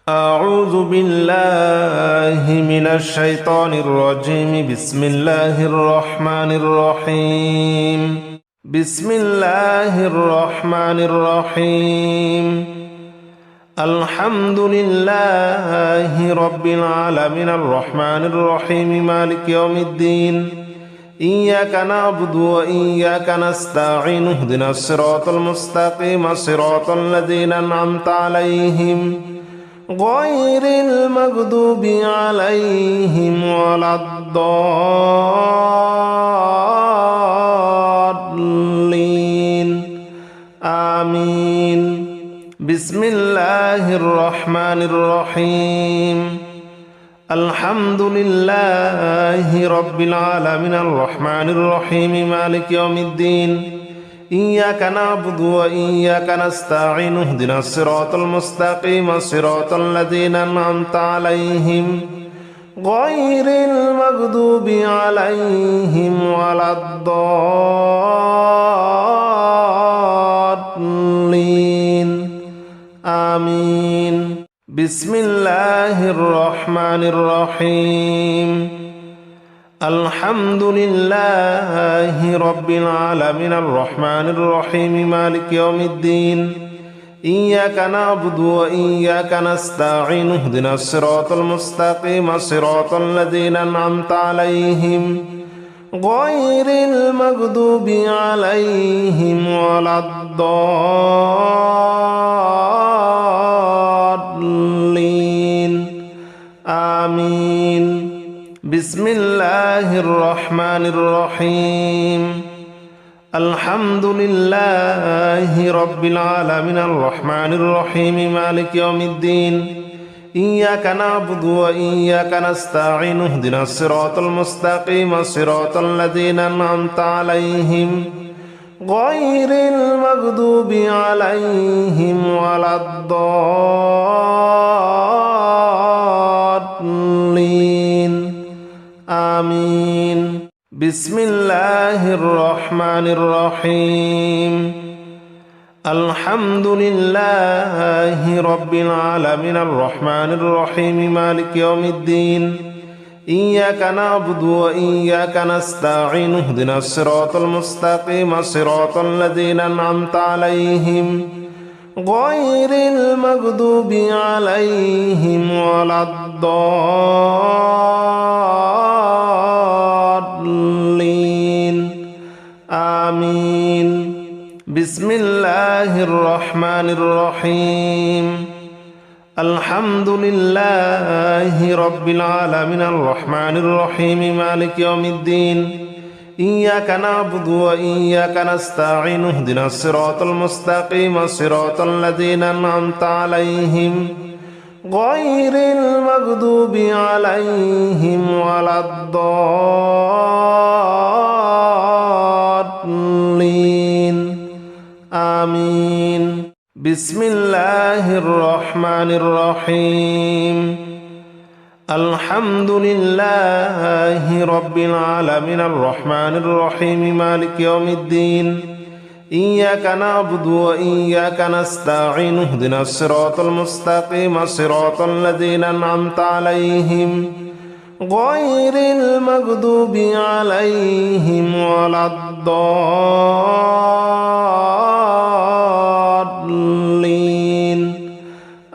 أعوذ بالله من الشيطان الرجيم. بسم الله الرحمن الرحيم. بسم الله الرحمن الرحيم. الحمد لله رب العالمين الرحمن الرحيم مالك يوم الدين. إياك نعبد وإياك نستعين اهدنا الصراط المستقيم صراط الذين أنعمت عليهم غير المغضوب عليهم ولا الضالين آمين. بسم الله الرحمن الرحيم. الحمد لله رب العالمين الرحمن الرحيم مالك يوم الدين. إياك نعبد وإياك نستعين اهدنا الصراط المستقيم صراط الذين أنعمت عليهم غير المغضوب عليهم ولا الضالين آمين. بسم الله الرحمن الرحيم. الحمد لله رب العالمين الرحمن الرحيم مالك يوم الدين. إياك نعبد وإياك نستعين اهدنا الصراط المستقيم صراط الذين أنعمت عليهم غير المغضوب عليهم ولا الضالين آمين. بسم الله الرحمن الرحيم. الحمد لله رب العالمين الرحمن الرحيم مالك يوم الدين. إياك نعبد وإياك نستعين اهدنا الصراط المستقيم صراط الذين أنعمت عليهم غير المغضوب عليهم ولا الضالين آمين. بسم الله الرحمن الرحيم. الحمد لله رب العالمين الرحمن الرحيم مالك يوم الدين. إياك نعبد وإياك نستعين اهدنا الصراط المستقيم صراط الذين أنعمت عليهم غير المغضوب عليهم ولا الضالين آمين. بسم الله الرحمن الرحيم. الحمد لله رب العالمين الرحمن الرحيم مالك يوم الدين. إياك نعبد وإياك نستعين اهدنا الصراط المستقيم صراط الذين أنعمت عليهم غير المغضوب عليهم ولا الضالين آمين. بسم الله الرحمن الرحيم. الحمد لله رب العالمين الرحمن الرحيم مالك يوم الدين. إياك نعبد وإياك نستعين اهدنا الصراط المستقيم صراط الذين أنعمت عليهم غير المغضوب عليهم ولا الضالين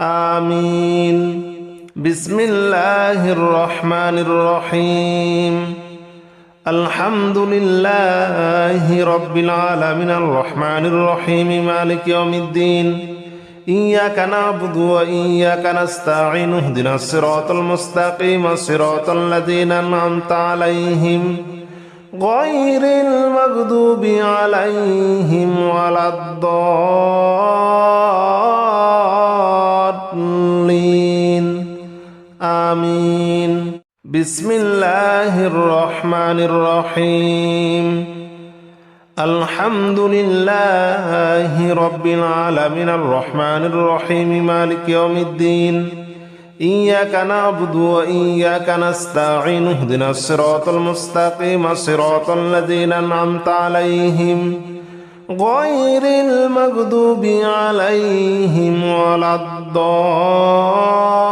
آمين. بسم الله الرحمن الرحيم. الحمد لله رب العالمين الرحمن الرحيم مالك يوم الدين. إياك نعبد وإياك نستعين اهدنا الصراط المستقيم صراط الذين أنعمت عليهم غير المغضوب عليهم ولا الضالين آمين. بسم الله الرحمن الرحيم. الحمد لله رب العالمين الرحمن الرحيم مالك يوم الدين. إياك نعبد وإياك نستعين اهدنا الصراط المستقيم صراط الذين أنعمت عليهم غير المغضوب عليهم ولا الضالين